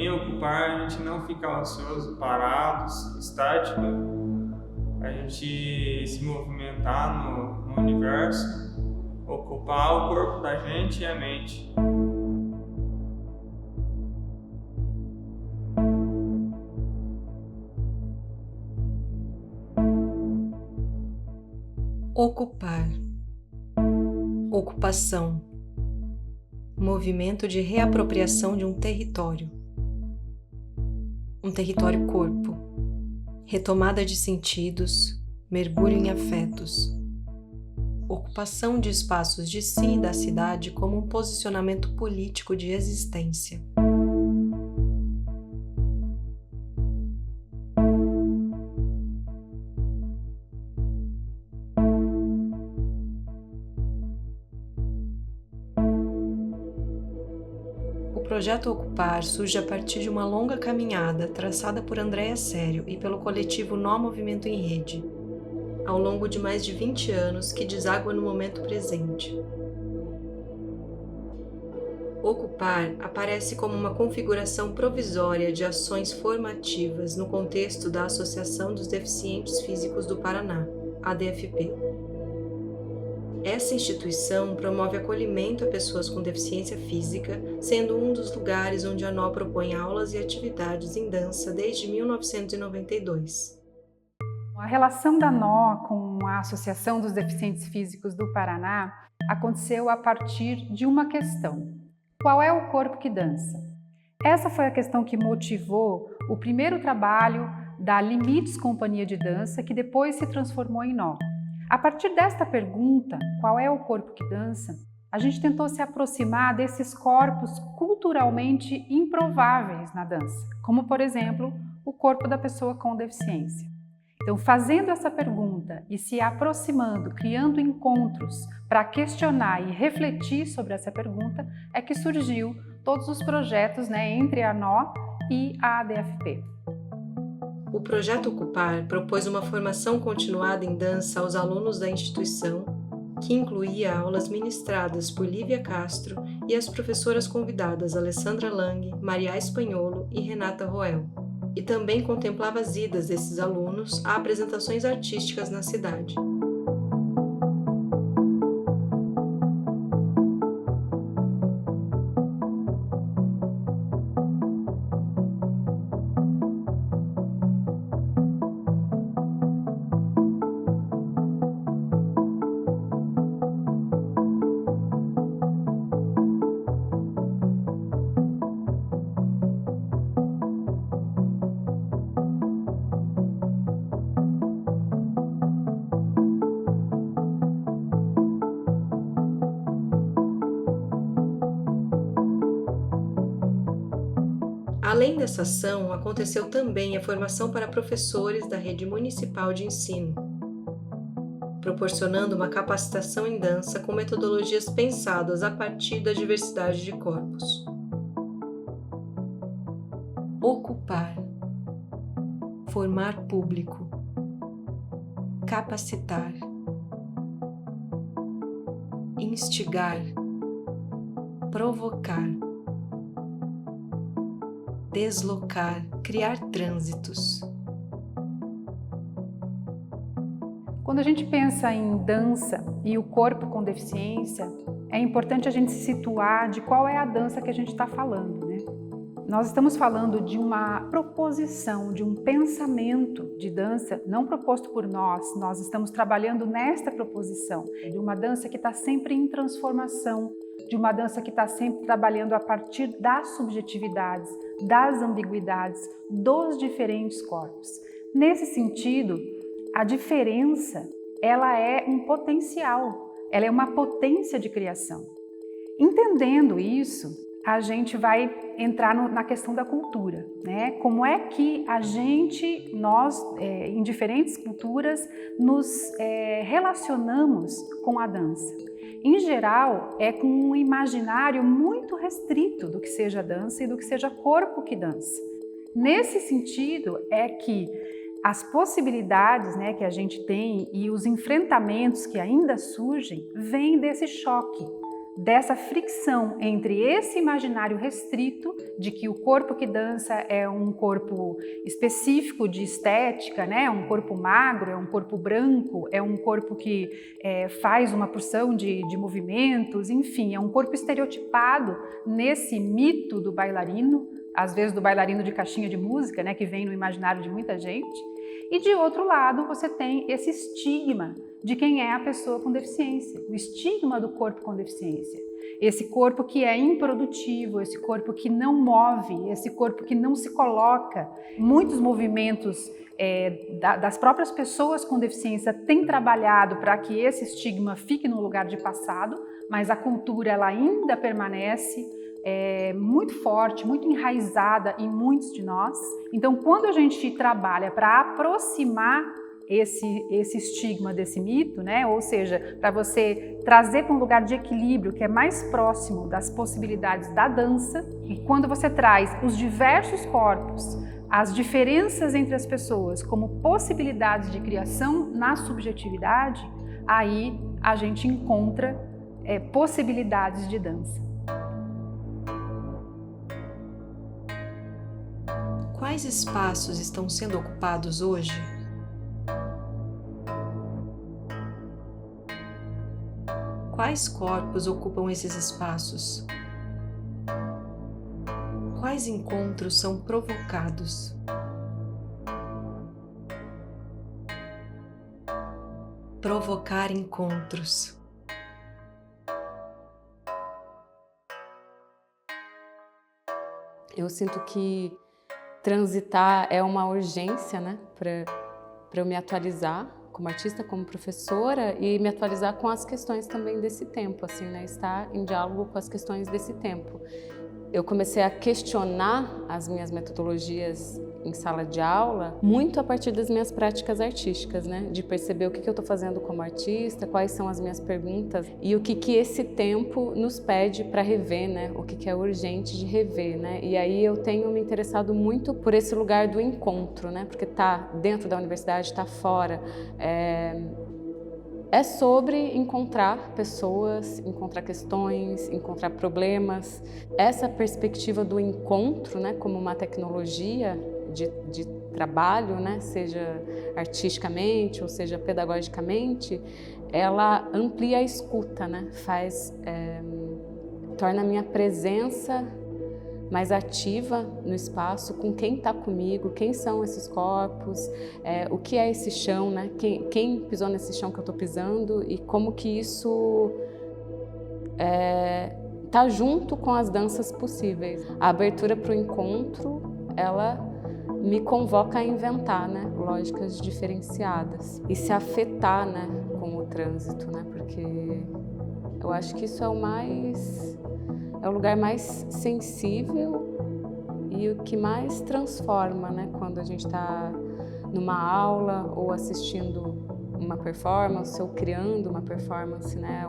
Em ocupar, a gente não fica ocioso, parados, estático, a gente se movimentar no universo, ocupar o corpo da gente e a mente. Ocupar. Ocupação. Movimento de reapropriação de um território. Um território corpo. Retomada de sentidos, mergulho em afetos. Ocupação de espaços de si e da cidade como um posicionamento político de existência. O projeto Ocupar surge a partir de uma longa caminhada traçada por Andréa Sério e pelo coletivo Nó Movimento em Rede, ao longo de mais de 20 anos que deságua no momento presente. Ocupar aparece como uma configuração provisória de ações formativas no contexto da Associação dos Deficientes Físicos do Paraná, ADFP. Essa instituição promove acolhimento a pessoas com deficiência física, sendo um dos lugares onde a Nó propõe aulas e atividades em dança desde 1992. A relação da Nó com a Associação dos Deficientes Físicos do Paraná aconteceu a partir de uma questão: qual é o corpo que dança? Essa foi a questão que motivou o primeiro trabalho da Limites Companhia de Dança, que depois se transformou em Nó. A partir desta pergunta, qual é o corpo que dança, a gente tentou se aproximar desses corpos culturalmente improváveis na dança, como, por exemplo, o corpo da pessoa com deficiência. Então, fazendo essa pergunta e se aproximando, criando encontros para questionar e refletir sobre essa pergunta, é que surgiu todos os projetos, entre a Nó e a ADFP. O projeto Ocupar propôs uma formação continuada em dança aos alunos da instituição, que incluía aulas ministradas por Lívia Castro e as professoras convidadas Alessandra Lang, Maria Espanholo e Renata Roel, e também contemplava as idas desses alunos a apresentações artísticas na cidade. Além dessa ação, aconteceu também a formação para professores da rede municipal de ensino, proporcionando uma capacitação em dança com metodologias pensadas a partir da diversidade de corpos. Ocupar, formar público, capacitar, instigar, provocar, deslocar, criar trânsitos. Quando a gente pensa em dança e o corpo com deficiência, é importante a gente se situar de qual é a dança que a gente está falando, Nós estamos falando de uma proposição, de um pensamento de dança, não proposto por nós estamos trabalhando nesta proposição, de uma dança que está sempre em transformação, de uma dança que está sempre trabalhando a partir das subjetividades, das ambiguidades, dos diferentes corpos. Nesse sentido, a diferença, ela é um potencial, ela é uma potência de criação. Entendendo isso, a gente vai entrar na questão da cultura, Como é que nós, em diferentes culturas, nos relacionamos com a dança? Em geral, é com um imaginário muito restrito do que seja dança e do que seja corpo que dança. Nesse sentido, é que as possibilidades que a gente tem e os enfrentamentos que ainda surgem vêm desse choque dessa fricção entre esse imaginário restrito de que o corpo que dança é um corpo específico de estética, né? Um corpo magro, é um corpo branco, é um corpo que faz uma porção de movimentos, enfim, é um corpo estereotipado nesse mito do bailarino, às vezes do bailarino de caixinha de música, né? Que vem no imaginário de muita gente. E de outro lado, você tem esse estigma de quem é a pessoa com deficiência, o estigma do corpo com deficiência. Esse corpo que é improdutivo, esse corpo que não move, esse corpo que não se coloca. Muitos movimentos das próprias pessoas com deficiência têm trabalhado para que esse estigma fique no lugar de passado, mas a cultura ela ainda permanece muito forte, muito enraizada em muitos de nós. Então, quando a gente trabalha para aproximar esse estigma desse mito, né? Ou seja, para você trazer para um lugar de equilíbrio que é mais próximo das possibilidades da dança, e quando você traz os diversos corpos, as diferenças entre as pessoas como possibilidades de criação na subjetividade, aí a gente encontra possibilidades de dança. Quais espaços estão sendo ocupados hoje? Quais corpos ocupam esses espaços? Quais encontros são provocados? Provocar encontros. Eu sinto que transitar é uma urgência, né, para eu me atualizar como artista, como professora e me atualizar com as questões também desse tempo, assim, né, estar em diálogo com as questões desse tempo. Eu comecei a questionar as minhas metodologias em sala de aula muito a partir das minhas práticas artísticas, né? De perceber o que eu estou fazendo como artista, quais são as minhas perguntas e o que esse tempo nos pede para rever, né? O que é urgente de rever, né? E aí eu tenho me interessado muito por esse lugar do encontro, né? Porque tá dentro da universidade, tá fora. É sobre encontrar pessoas, encontrar questões, encontrar problemas. Essa perspectiva do encontro, né, como uma tecnologia de trabalho, né, seja artisticamente ou seja pedagogicamente, ela amplia a escuta, né, torna a minha presença mais ativa no espaço, com quem está comigo, quem são esses corpos, o que é esse chão, né? Quem pisou nesse chão que eu estou pisando e como que isso está junto com as danças possíveis. A abertura para o encontro, ela me convoca a inventar, né, lógicas diferenciadas e se afetar, né, com o trânsito, né, porque eu acho que isso é o lugar mais sensível e o que mais transforma, né, quando a gente está numa aula ou assistindo uma performance ou criando uma performance, né,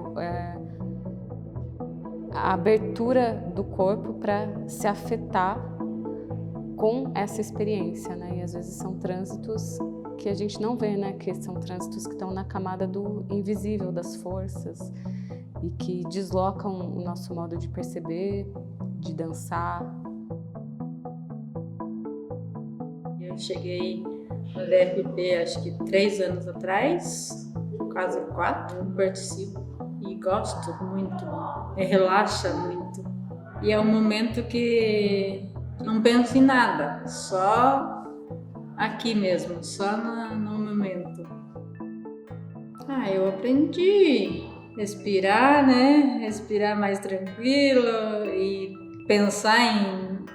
a abertura do corpo para se afetar com essa experiência, né, e às vezes são trânsitos que a gente não vê, né, que são trânsitos que estão na camada do invisível, das forças, e que deslocam o nosso modo de perceber, de dançar. Eu cheguei no DFP acho que 3 anos atrás, quase 4, participo e gosto muito, relaxa muito. E é um momento que não penso em nada, só aqui mesmo, só no momento. Eu aprendi respirar, né? Respirar mais tranquilo e pensar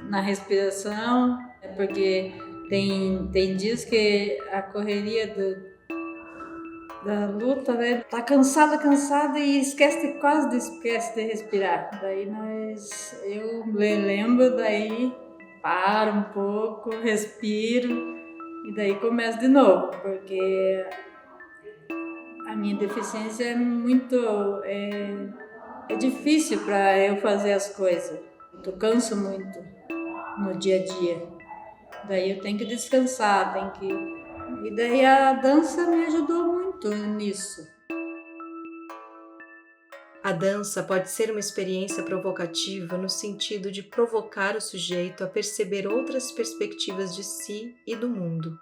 na respiração, porque tem dias que a correria da luta, né? Tá cansada e quase esquece de respirar. Daí eu lembro, daí paro um pouco, respiro e daí começo de novo, porque a minha deficiência é muito difícil para eu fazer as coisas. Eu canso muito no dia a dia. Daí eu tenho que descansar, E daí a dança me ajudou muito nisso. A dança pode ser uma experiência provocativa no sentido de provocar o sujeito a perceber outras perspectivas de si e do mundo.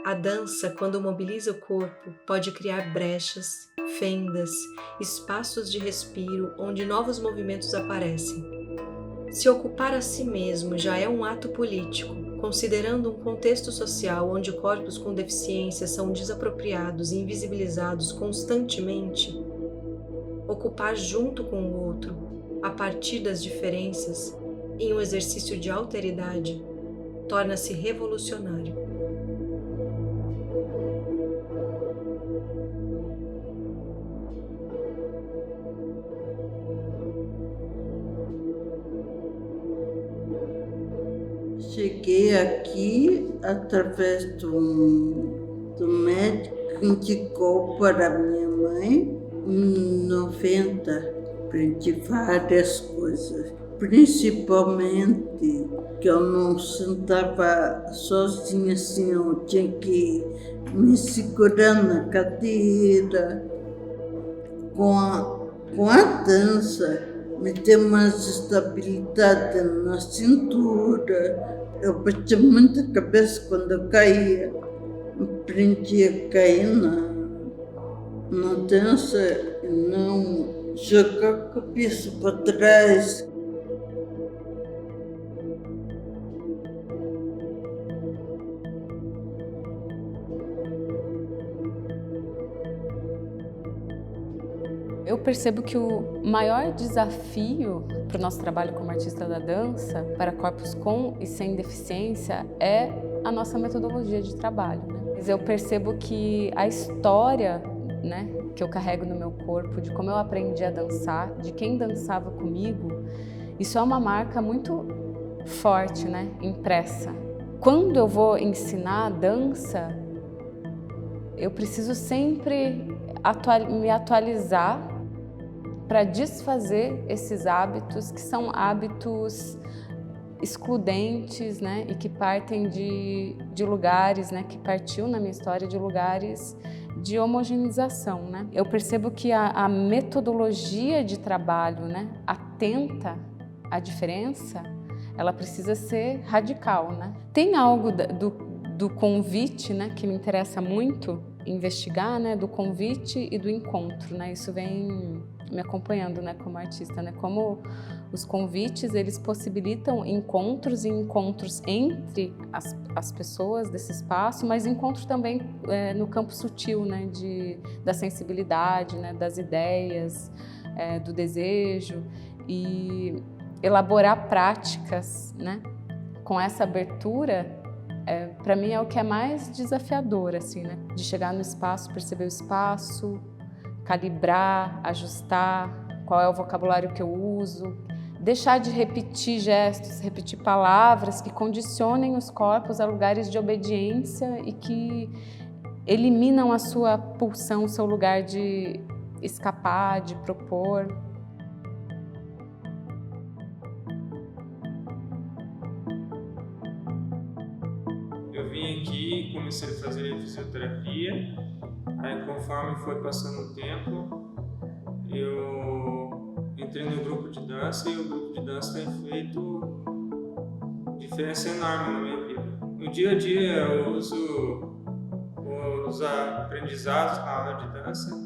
A dança, quando mobiliza o corpo, pode criar brechas, fendas, espaços de respiro onde novos movimentos aparecem. Se ocupar a si mesmo já é um ato político, considerando um contexto social onde corpos com deficiência são desapropriados e invisibilizados constantemente, ocupar junto com o outro, a partir das diferenças, em um exercício de alteridade, torna-se revolucionário. Cheguei aqui através do médico que indicou para minha mãe em 90, aprendi várias coisas, principalmente que eu não sentava sozinha assim, eu tinha que me segurar na cadeira. Com a dança, me deu mais estabilidade na cintura. Eu bati muita cabeça quando eu caía. Aprendi a cair na dança e não jogar a cabeça para trás. Eu percebo que o maior desafio para o nosso trabalho como artista da dança, para corpos com e sem deficiência, é a nossa metodologia de trabalho, né? Mas eu percebo que a história, né, que eu carrego no meu corpo, de como eu aprendi a dançar, de quem dançava comigo, isso é uma marca muito forte, né, impressa. Quando eu vou ensinar a dança, eu preciso sempre me atualizar para desfazer esses hábitos que são hábitos excludentes, né, e que partem de lugares, né, que partiu na minha história de lugares de homogeneização, né. Eu percebo que a metodologia de trabalho, né, atenta à diferença, ela precisa ser radical, né. Tem algo do convite, né, que me interessa muito investigar, né, do convite e do encontro, né. Isso vem me acompanhando, né, como artista, né, como os convites, eles possibilitam encontros e encontros entre as pessoas desse espaço, mas encontro também no campo sutil, né, da sensibilidade, né, das ideias, do desejo, e elaborar práticas, né, com essa abertura, para mim é o que é mais desafiador, assim, né, de chegar no espaço, perceber o espaço, calibrar, ajustar, qual é o vocabulário que eu uso, deixar de repetir gestos, repetir palavras que condicionem os corpos a lugares de obediência e que eliminam a sua pulsão, o seu lugar de escapar, de propor. Eu vim aqui e comecei a fazer fisioterapia. Aí, conforme foi passando o tempo, eu entrei no grupo de dança e o grupo de dança tem feito diferença enorme na minha vida. No dia a dia, eu uso os aprendizados na aula de dança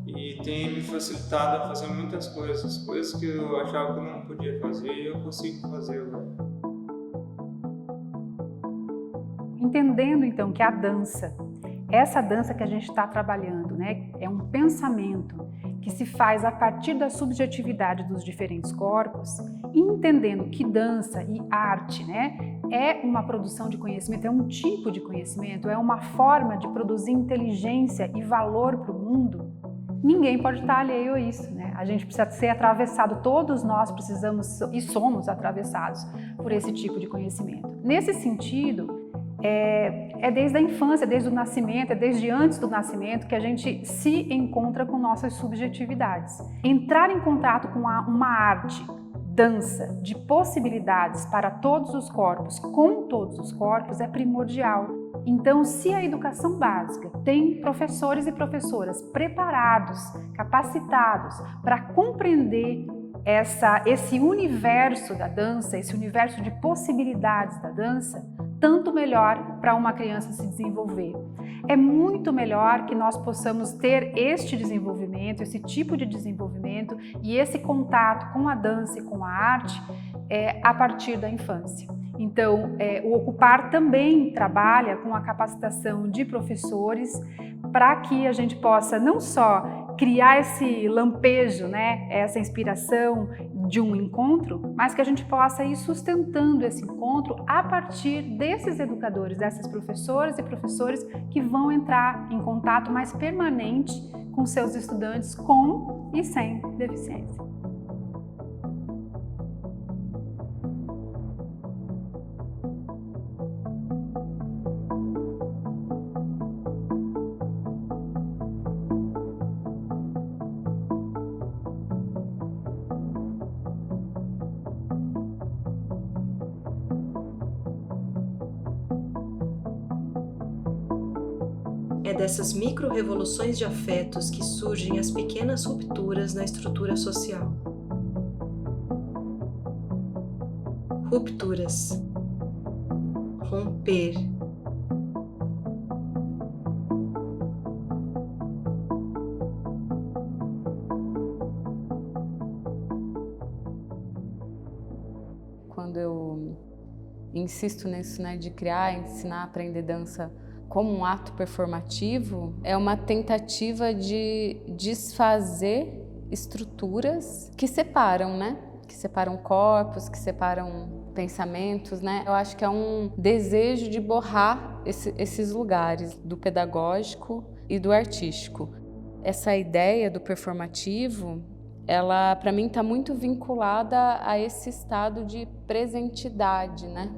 e tem me facilitado a fazer muitas coisas que eu achava que eu não podia fazer e eu consigo fazer agora. Entendendo então que a dança, essa dança que a gente está trabalhando, né, é um pensamento que se faz a partir da subjetividade dos diferentes corpos, entendendo que dança e arte, né, é uma produção de conhecimento, é um tipo de conhecimento, é uma forma de produzir inteligência e valor para o mundo, ninguém pode estar alheio a isso, né? A gente precisa ser atravessado, todos nós precisamos e somos atravessados por esse tipo de conhecimento. Nesse sentido, é desde a infância, desde o nascimento, é desde antes do nascimento que a gente se encontra com nossas subjetividades. Entrar em contato com uma arte, dança, de possibilidades para todos os corpos, com todos os corpos, é primordial. Então, se a educação básica tem professores e professoras preparados, capacitados para compreender esse universo da dança, esse universo de possibilidades da dança, tanto melhor para uma criança se desenvolver. É muito melhor que nós possamos ter este desenvolvimento, esse tipo de desenvolvimento e esse contato com a dança e com a arte a partir da infância. Então, o Ocupar também trabalha com a capacitação de professores para que a gente possa não só criar esse lampejo, né, essa inspiração de um encontro, mas que a gente possa ir sustentando esse encontro a partir desses educadores, dessas professoras e professores que vão entrar em contato mais permanente com seus estudantes com e sem deficiência. É dessas micro-revoluções de afetos que surgem as pequenas rupturas na estrutura social. Rupturas. Romper. Quando eu insisto nisso, né, de criar, ensinar, aprender dança como um ato performativo, é uma tentativa de desfazer estruturas que separam, né? Que separam corpos, que separam pensamentos, né? Eu acho que é um desejo de borrar esses lugares do pedagógico e do artístico. Essa ideia do performativo, ela, para mim, está muito vinculada a esse estado de presentidade, né?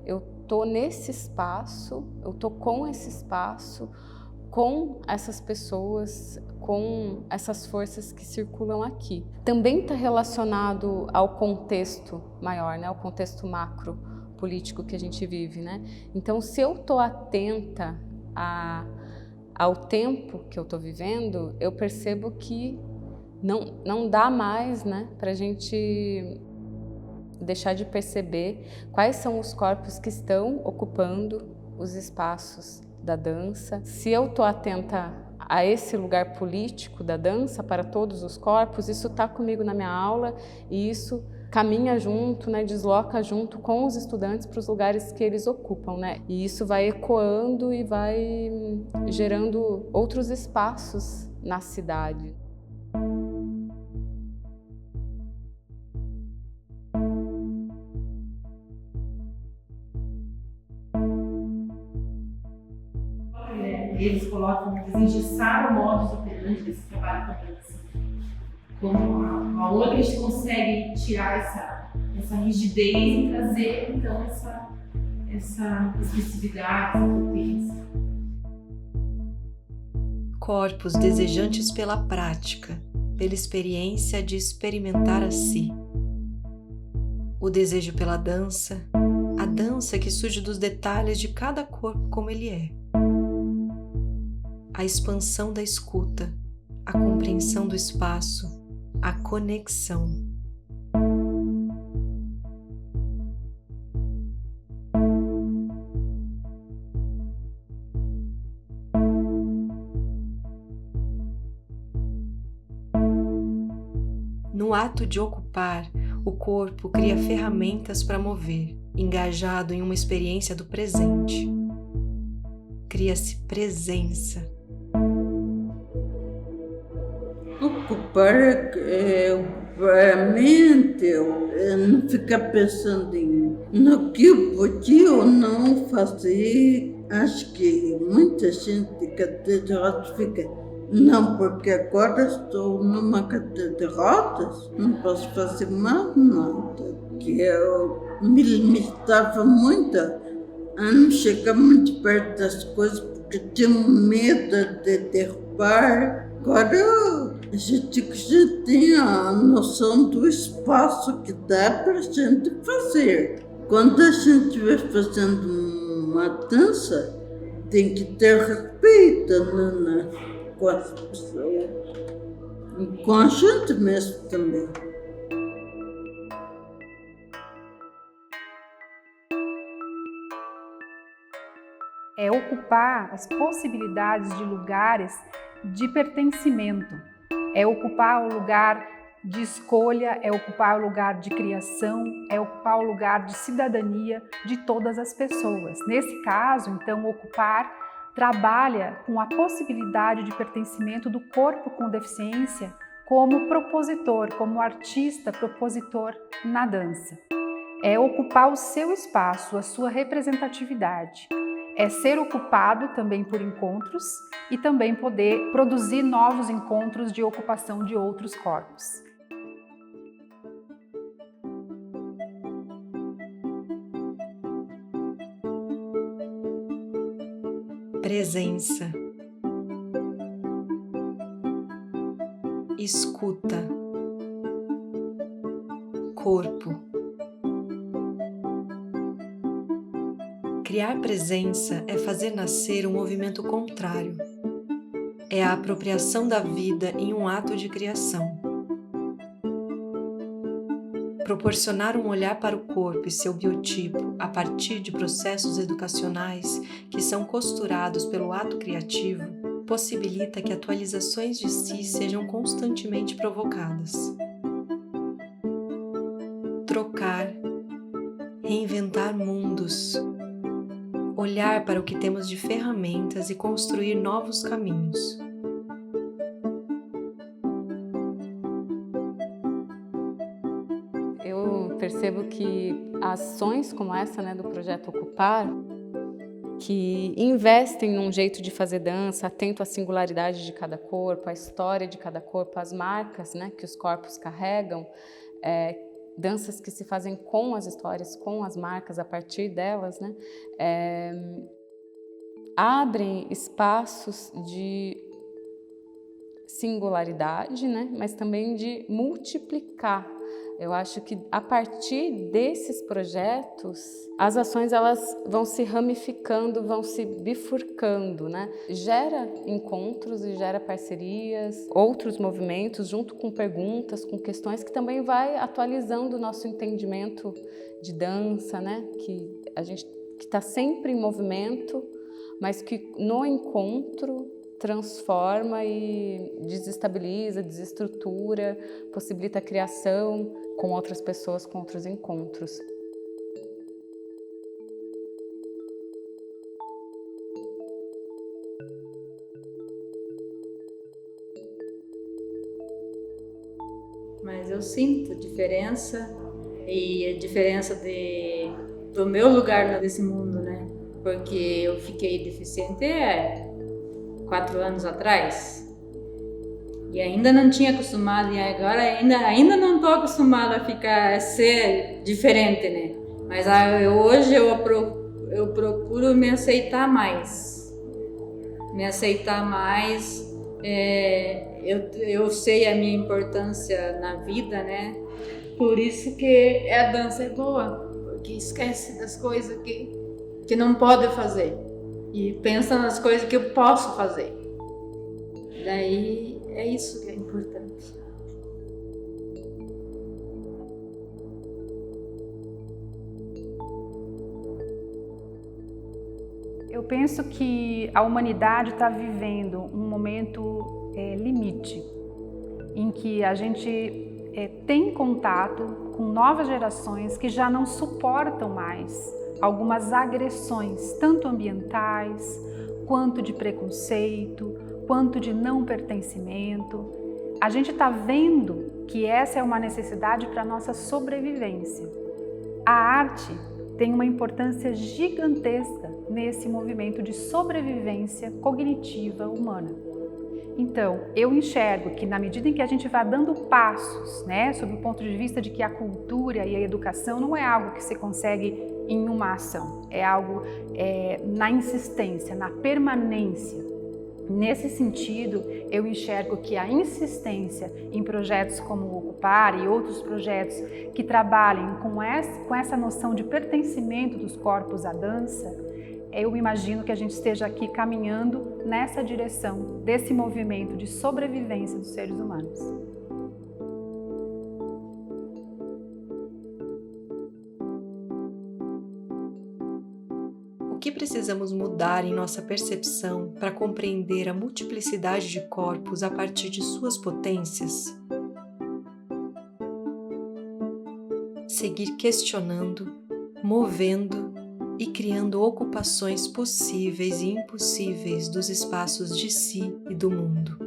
Eu tô nesse espaço, eu tô com esse espaço, com essas pessoas, com essas forças que circulam aqui. Também está relacionado ao contexto maior, né? Ao contexto macro político que a gente vive, né? Então, se eu tô atenta ao tempo que eu tô vivendo, eu percebo que não dá mais, né, pra gente deixar de perceber quais são os corpos que estão ocupando os espaços da dança. Se eu estou atenta a esse lugar político da dança para todos os corpos, isso está comigo na minha aula e isso caminha junto, né, desloca junto com os estudantes para os lugares que eles ocupam, né? E isso vai ecoando e vai gerando outros espaços na cidade. Eles colocam, eles engessaram o modus operandi desse trabalho com a dança. Como a outra, a gente consegue tirar essa rigidez e trazer, então, essa expressividade, essa potência. Corpos desejantes pela prática, pela experiência de experimentar a si. O desejo pela dança, a dança que surge dos detalhes de cada corpo como ele é. A expansão da escuta, a compreensão do espaço, a conexão. No ato de ocupar, o corpo cria ferramentas para mover, engajado em uma experiência do presente. Cria-se presença. Ocupar a mente, não ficar pensando no que eu podia ou não fazer. Acho que muita gente cadeira de rodas fica, não, porque agora estou numa cadeira de rodas, não posso fazer mais nada. Que eu me limitava muito a não chegar muito perto das coisas, porque tinha medo de derrubar. Agora a gente tem a noção do espaço que dá para a gente fazer. Quando a gente vai fazendo uma dança tem que ter respeito com as pessoas e com a gente mesmo também. É ocupar as possibilidades de lugares de pertencimento, é ocupar o lugar de escolha, é ocupar o lugar de criação, é ocupar o lugar de cidadania de todas as pessoas. Nesse caso, então, ocupar trabalha com a possibilidade de pertencimento do corpo com deficiência como propositor, como artista propositor na dança. É ocupar o seu espaço, a sua representatividade. É ser ocupado também por encontros e também poder produzir novos encontros de ocupação de outros corpos. Presença. Escuta. Corpo. Criar presença é fazer nascer um movimento contrário. É a apropriação da vida em um ato de criação. Proporcionar um olhar para o corpo e seu biotipo a partir de processos educacionais que são costurados pelo ato criativo possibilita que atualizações de si sejam constantemente provocadas. Trocar, reinventar mundos, olhar para o que temos de ferramentas e construir novos caminhos. Eu percebo que ações como essa, né, do Projeto Ocupar, que investem num jeito de fazer dança, atento à singularidade de cada corpo, à história de cada corpo, às marcas, né, que os corpos carregam, danças que se fazem com as histórias, com as marcas, a partir delas, né, abrem espaços de singularidade, né, mas também de multiplicar. Eu acho que a partir desses projetos, as ações elas vão se ramificando, vão se bifurcando, né? Gera encontros e gera parcerias, outros movimentos, junto com perguntas, com questões que também vai atualizando o nosso entendimento de dança, né? Que a gente que está sempre em movimento, mas que no encontro transforma e desestabiliza, desestrutura, possibilita a criação com outras pessoas, com outros encontros. Mas eu sinto diferença, e a diferença do meu lugar nesse mundo, né? Porque eu fiquei deficiente 4 anos atrás. E ainda não tinha acostumado, e agora ainda não estou acostumada a ser diferente, né? Mas hoje eu procuro me aceitar mais. Eu sei a minha importância na vida, né? Por isso que a dança é boa, porque esquece das coisas que não pode fazer e pensa nas coisas que eu posso fazer. Daí é isso que é importante. Eu penso que a humanidade está vivendo um momento limite, em que a gente tem contato com novas gerações que já não suportam mais algumas agressões, tanto ambientais, quanto de preconceito, quanto de não pertencimento. A gente está vendo que essa é uma necessidade para a nossa sobrevivência. A arte tem uma importância gigantesca nesse movimento de sobrevivência cognitiva humana. Então, eu enxergo que na medida em que a gente vai dando passos, né, sob o ponto de vista de que a cultura e a educação não é algo que se consegue em uma ação, é algo na insistência, na permanência. Nesse sentido, eu enxergo que a insistência em projetos como o Ocupar e outros projetos que trabalhem com essa noção de pertencimento dos corpos à dança eu imagino que a gente esteja aqui caminhando nessa direção, desse movimento de sobrevivência dos seres humanos. O que precisamos mudar em nossa percepção para compreender a multiplicidade de corpos a partir de suas potências? Seguir questionando, movendo e criando ocupações possíveis e impossíveis dos espaços de si e do mundo.